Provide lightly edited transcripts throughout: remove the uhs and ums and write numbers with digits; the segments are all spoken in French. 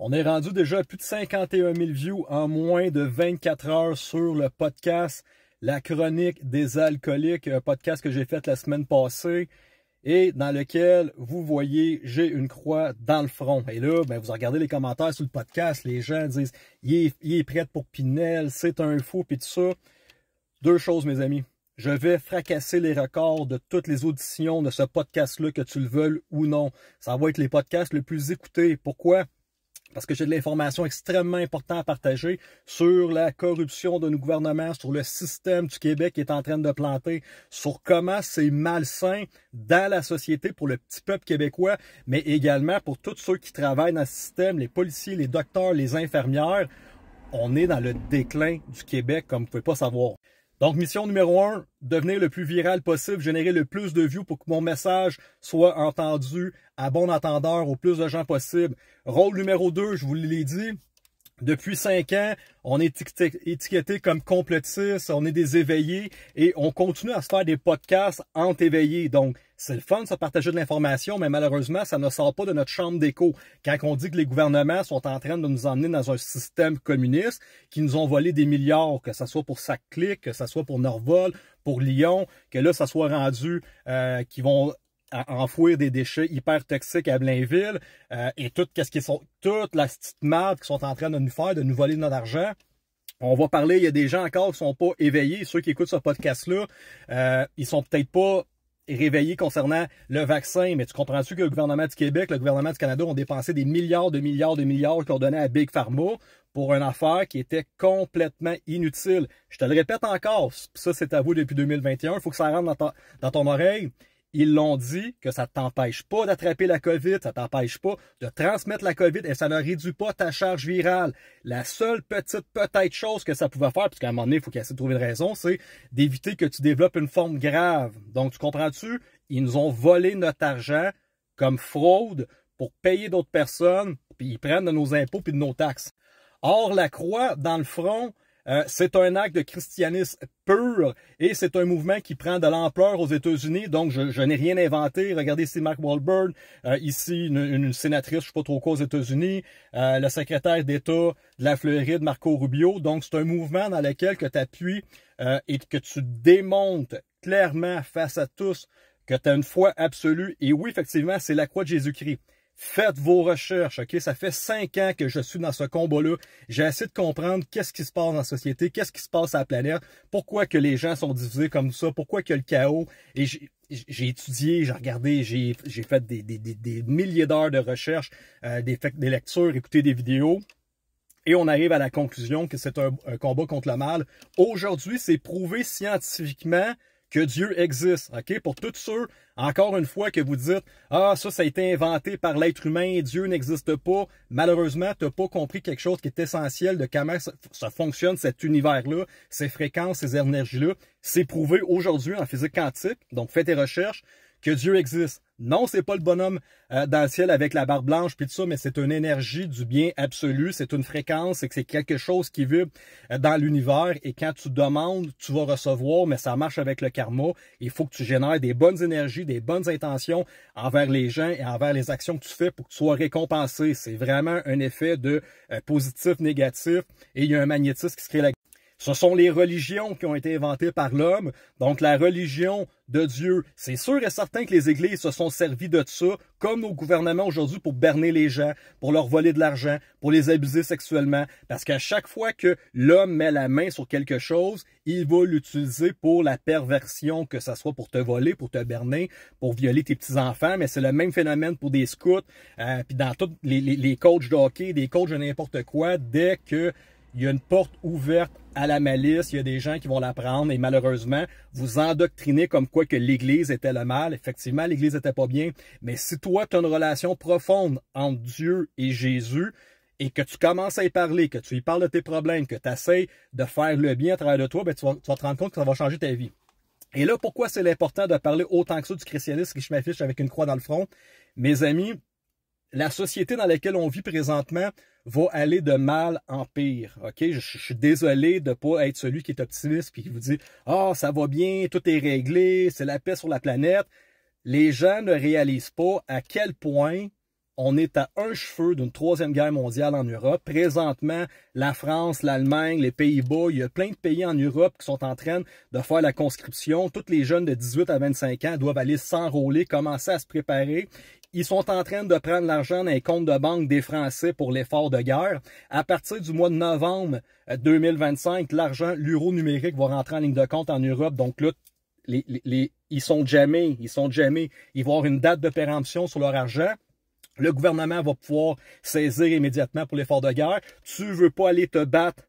On est rendu déjà à plus de 51 000 views en moins de 24 heures sur le podcast La Chronique des Alcooliques, un podcast que j'ai fait la semaine passée et dans lequel, vous voyez, j'ai une croix dans le front. Et là, ben, vous regardez les commentaires sur le podcast, les gens disent « Il est prêt pour Pinel, c'est un fou », puis tout ça. Deux choses, mes amis. Je vais fracasser les records de toutes les auditions de ce podcast-là, que tu le veuilles ou non. Ça va être les podcasts les plus écoutés. Pourquoi? Parce que j'ai de l'information extrêmement importante à partager sur la corruption de nos gouvernements, sur le système du Québec qui est en train de planter, sur comment c'est malsain dans la société pour le petit peuple québécois, mais également pour tous ceux qui travaillent dans le système, les policiers, les docteurs, les infirmières. On est dans le déclin du Québec, comme vous ne pouvez pas savoir. Donc, mission numéro 1, devenir le plus viral possible, générer le plus de views pour que mon message soit entendu à bon entendeur au plus de gens possible. Rôle numéro 2, je vous l'ai dit, depuis 5 ans, on est étiqueté comme complotistes, on est des éveillés et on continue à se faire des podcasts entre éveillés. Donc, c'est le fun de se partager de l'information, mais malheureusement, ça ne sort pas de notre chambre d'écho. Quand on dit que les gouvernements sont en train de nous emmener dans un système communiste, qui nous ont volé des milliards, que ce soit pour SAC-Clic, que ce soit pour Norvol, pour Lyon, que là, ça soit rendu qu'ils vont à enfouir des déchets hyper toxiques à Blainville et toute la petite merde qu'ils sont en train de nous faire, de nous voler notre argent. On va parler, il y a des gens encore qui sont pas éveillés. Ceux qui écoutent ce podcast-là, ils sont peut-être pas réveillés concernant le vaccin, mais tu comprends-tu que le gouvernement du Québec, le gouvernement du Canada ont dépensé des milliards qu'ils ont donné à Big Pharma pour une affaire qui était complètement inutile. Je te le répète encore, ça c'est à vous depuis 2021, il faut que ça rentre dans ton oreille. Ils l'ont dit que ça ne t'empêche pas d'attraper la COVID, ça ne t'empêche pas de transmettre la COVID et ça ne réduit pas ta charge virale. La seule petite peut-être chose que ça pouvait faire, parce qu'à un moment donné, il faut qu'il essaie de trouver une raison, c'est d'éviter que tu développes une forme grave. Donc, tu comprends-tu? Ils nous ont volé notre argent comme fraude pour payer d'autres personnes, puis ils prennent de nos impôts puis de nos taxes. Or, la croix dans le front, c'est un acte de christianisme pur et c'est un mouvement qui prend de l'ampleur aux États-Unis. Donc, je n'ai rien inventé. Regardez ici Mark Wahlberg, ici une sénatrice, je ne sais pas trop quoi aux États-Unis, le secrétaire d'État de la Floride, Marco Rubio. Donc, c'est un mouvement dans lequel que tu appuies et que tu démontes clairement face à tous que tu as une foi absolue. Et oui, effectivement, c'est la croix de Jésus-Christ. Faites vos recherches, ok? Ça fait 5 ans que je suis dans ce combat-là. J'ai essayé de comprendre qu'est-ce qui se passe dans la société, qu'est-ce qui se passe à la planète, pourquoi que les gens sont divisés comme ça, pourquoi qu'il y a le chaos. Et j'ai étudié, j'ai regardé, j'ai fait des milliers d'heures de recherche, des lectures, écouté des vidéos. Et on arrive à la conclusion que c'est un combat contre le mal. Aujourd'hui, c'est prouvé scientifiquement que Dieu existe, ok? Pour tous ceux, encore une fois, que vous dites « Ah, ça a été inventé par l'être humain, Dieu n'existe pas », malheureusement, tu n'as pas compris quelque chose qui est essentiel de comment ça fonctionne, cet univers-là, ces fréquences, ces énergies-là. C'est prouvé aujourd'hui en physique quantique, donc fais tes recherches, que Dieu existe. Non, c'est pas le bonhomme dans le ciel avec la barbe blanche puis tout ça, mais c'est une énergie du bien absolu, c'est une fréquence, c'est quelque chose qui vibre dans l'univers et quand tu demandes, tu vas recevoir, mais ça marche avec le karma. Il faut que tu génères des bonnes énergies, des bonnes intentions envers les gens et envers les actions que tu fais pour que tu sois récompensé. C'est vraiment un effet de positif-négatif et il y a un magnétisme qui se crée là. Ce sont les religions qui ont été inventées par l'homme. Donc, la religion de Dieu, c'est sûr et certain que les églises se sont servies de ça, comme nos gouvernements aujourd'hui, pour berner les gens, pour leur voler de l'argent, pour les abuser sexuellement. Parce qu'à chaque fois que l'homme met la main sur quelque chose, il va l'utiliser pour la perversion, que ce soit pour te voler, pour te berner, pour violer tes petits-enfants. Mais c'est le même phénomène pour des scouts, puis dans tous les coachs de hockey, des coachs de n'importe quoi, dès que il y a une porte ouverte à la malice, il y a des gens qui vont la prendre et malheureusement, vous endoctrinez comme quoi que l'Église était le mal. Effectivement, l'Église n'était pas bien, mais si toi, tu as une relation profonde entre Dieu et Jésus et que tu commences à y parler, que tu y parles de tes problèmes, que tu essaies de faire le bien à travers de toi, ben, tu vas te rendre compte que ça va changer ta vie. Et là, pourquoi c'est important de parler autant que ça du christianisme, que je m'affiche avec une croix dans le front? Mes amis, la société dans laquelle on vit présentement va aller de mal en pire. Ok, je suis désolé de ne pas être celui qui est optimiste et qui vous dit « Ah, ça va bien, tout est réglé, c'est la paix sur la planète ». Les gens ne réalisent pas à quel point on est à un cheveu d'une troisième guerre mondiale en Europe. Présentement, la France, l'Allemagne, les Pays-Bas, il y a plein de pays en Europe qui sont en train de faire la conscription. Tous les jeunes de 18 à 25 ans doivent aller s'enrôler, commencer à se préparer. Ils sont en train de prendre l'argent dans les comptes de banque des Français pour l'effort de guerre. À partir du mois de novembre 2025, l'euro numérique va rentrer en ligne de compte en Europe. Donc là, ils sont jamais. Ils vont avoir une date de péremption sur leur argent. Le gouvernement va pouvoir saisir immédiatement pour l'effort de guerre. Tu veux pas aller te battre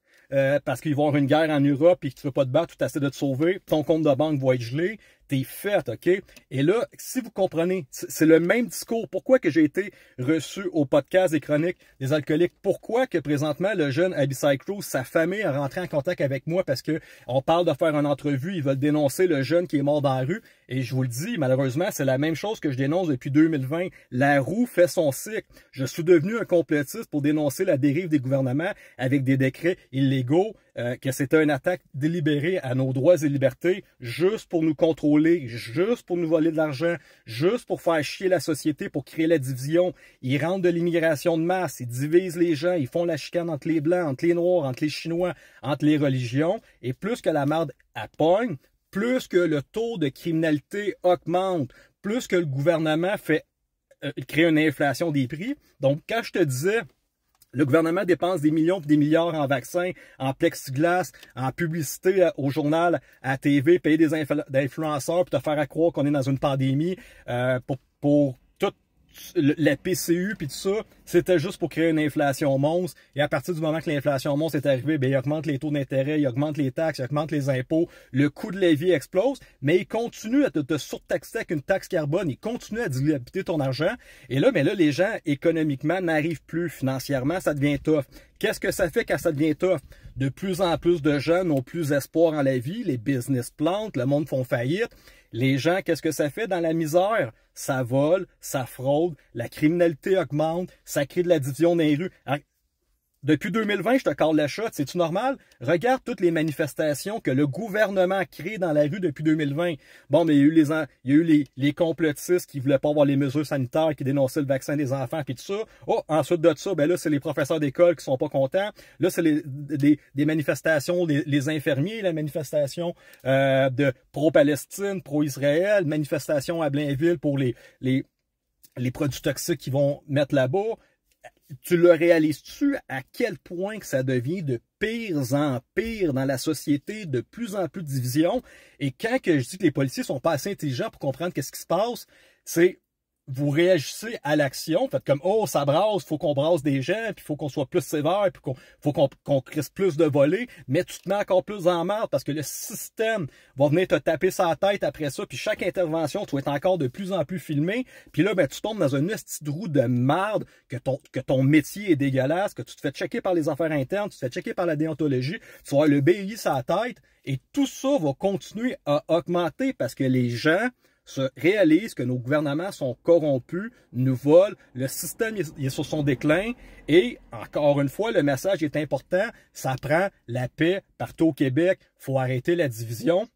parce qu'il va y avoir une guerre en Europe et que tu veux pas te battre, tu essaies de te sauver, ton compte de banque va être gelé, t'es fait, OK? Et là, si vous comprenez, c'est le même discours. Pourquoi que j'ai été reçu au podcast des chroniques des alcooliques? Pourquoi que présentement, le jeune Abisai Cruz, sa famille a rentré en contact avec moi parce que on parle de faire une entrevue, ils veulent dénoncer le jeune qui est mort dans la rue. Et je vous le dis, malheureusement, c'est la même chose que je dénonce depuis 2020. La roue fait son cycle. Je suis devenu un complotiste pour dénoncer la dérive des gouvernements avec des décrets illégaux, que c'était une attaque délibérée à nos droits et libertés, juste pour nous contrôler, juste pour nous voler de l'argent, juste pour faire chier la société, pour créer la division. Ils rentrent de l'immigration de masse, ils divisent les gens, ils font la chicane entre les Blancs, entre les Noirs, entre les Chinois, entre les religions. Et plus que la merde pogne, plus que le taux de criminalité augmente, plus que le gouvernement crée une inflation des prix. Donc, quand je te disais, le gouvernement dépense des millions et des milliards en vaccins, en plexiglas, en publicité au journal, à la TV, payer des influenceurs pour te faire croire qu'on est dans une pandémie, pour toute la PCU puis tout ça, c'était juste pour créer une inflation monstre. Et à partir du moment que l'inflation monstre est arrivée, ben, il augmente les taux d'intérêt, il augmente les taxes, il augmente les impôts, le coût de la vie explose, mais il continue à te surtaxer avec une taxe carbone, il continue à dilapider ton argent. Et là, ben là, les gens, économiquement, n'arrivent plus financièrement, ça devient tough. Qu'est-ce que ça fait quand ça devient tough? De plus en plus de gens n'ont plus espoir en la vie, les business plantent, le monde font faillite. Les gens, qu'est-ce que ça fait dans la misère? Ça vole, ça fraude, la criminalité augmente, ça crée de la division dans les rues. Alors, depuis 2020, je te cale la shot, c'est-tu normal? Regarde toutes les manifestations que le gouvernement crée dans la rue depuis 2020. Bon, mais il y a eu les complotistes qui voulaient pas avoir les mesures sanitaires, qui dénonçaient le vaccin des enfants, puis tout ça. Oh, ensuite de ça, ben là, c'est les professeurs d'école qui sont pas contents. Là, c'est des manifestations, les infirmiers, la manifestation de pro-Palestine, pro-Israël, manifestation à Blainville pour les produits toxiques qu'ils vont mettre là-bas. Tu le réalises-tu à quel point que ça devient de pire en pire dans la société, de plus en plus de division? Et quand que je dis que les policiers sont pas assez intelligents pour comprendre qu'est-ce qui se passe, c'est vous réagissez à l'action, faites comme oh ça brasse, faut qu'on brasse des gens, puis faut qu'on soit plus sévère, puis faut qu'on crisse plus de volets, mais tu te mets encore plus en marde parce que le système va venir te taper sa tête après ça, puis chaque intervention tu vas être encore de plus en plus filmé, puis là ben tu tombes dans un petit trou de marde que ton métier est dégueulasse, que tu te fais checker par les affaires internes, tu te fais checker par la déontologie, tu vas avoir le BI sa tête et tout ça va continuer à augmenter parce que les gens se réalisent que nos gouvernements sont corrompus, nous volent, le système est sur son déclin et, encore une fois, le message est important, ça prend la paix partout au Québec, il faut arrêter la division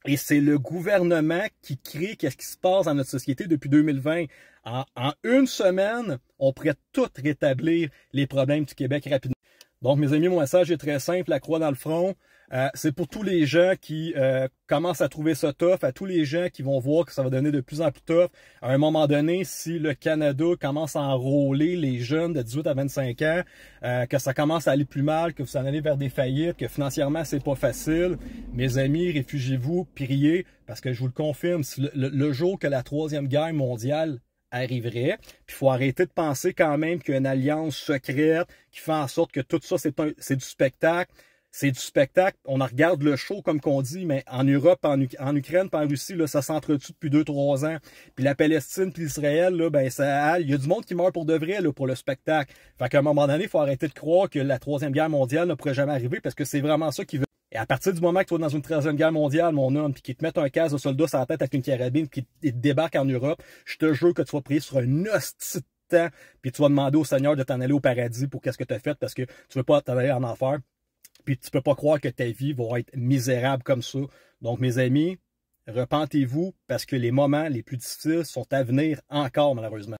et c'est le gouvernement qui crée qu'est-ce qui se passe dans notre société depuis 2020. En une semaine, on pourrait tout rétablir les problèmes du Québec rapidement. Donc, mes amis, mon message est très simple, la croix dans le front. C'est pour tous les gens qui commencent à trouver ça tough, à tous les gens qui vont voir que ça va donner de plus en plus tough. À un moment donné, si le Canada commence à enrôler les jeunes de 18 à 25 ans, que ça commence à aller plus mal, que vous en allez vers des faillites, que financièrement, c'est pas facile, mes amis, réfugiez-vous, priez, parce que je vous le confirme, si le jour que la troisième guerre mondiale arriverait. Puis il faut arrêter de penser quand même qu'il y a une alliance secrète qui fait en sorte que tout ça, c'est du spectacle. C'est du spectacle. On en regarde le show, comme qu'on dit, mais en Europe, en Ukraine, en Russie, là, ça s'entretue depuis 2-3 ans. Puis la Palestine, puis l'Israël, là, ben, il y a du monde qui meurt pour de vrai, là, pour le spectacle. Fait qu'à un moment donné, il faut arrêter de croire que la troisième guerre mondiale ne pourrait jamais arriver parce que c'est vraiment ça qui veut. Et à partir du moment que tu vas dans une troisième guerre mondiale, mon homme, puis qu'ils te mettent un casque de soldat sur la tête avec une carabine, puis qu'ils te débarquent en Europe, je te jure que tu vas prier sur un hostie de temps, puis tu vas demander au Seigneur de t'en aller au paradis pour qu'est-ce que tu as fait, parce que tu veux pas t'en aller en enfer, puis tu peux pas croire que ta vie va être misérable comme ça. Donc, mes amis, repentez-vous, parce que les moments les plus difficiles sont à venir encore, malheureusement.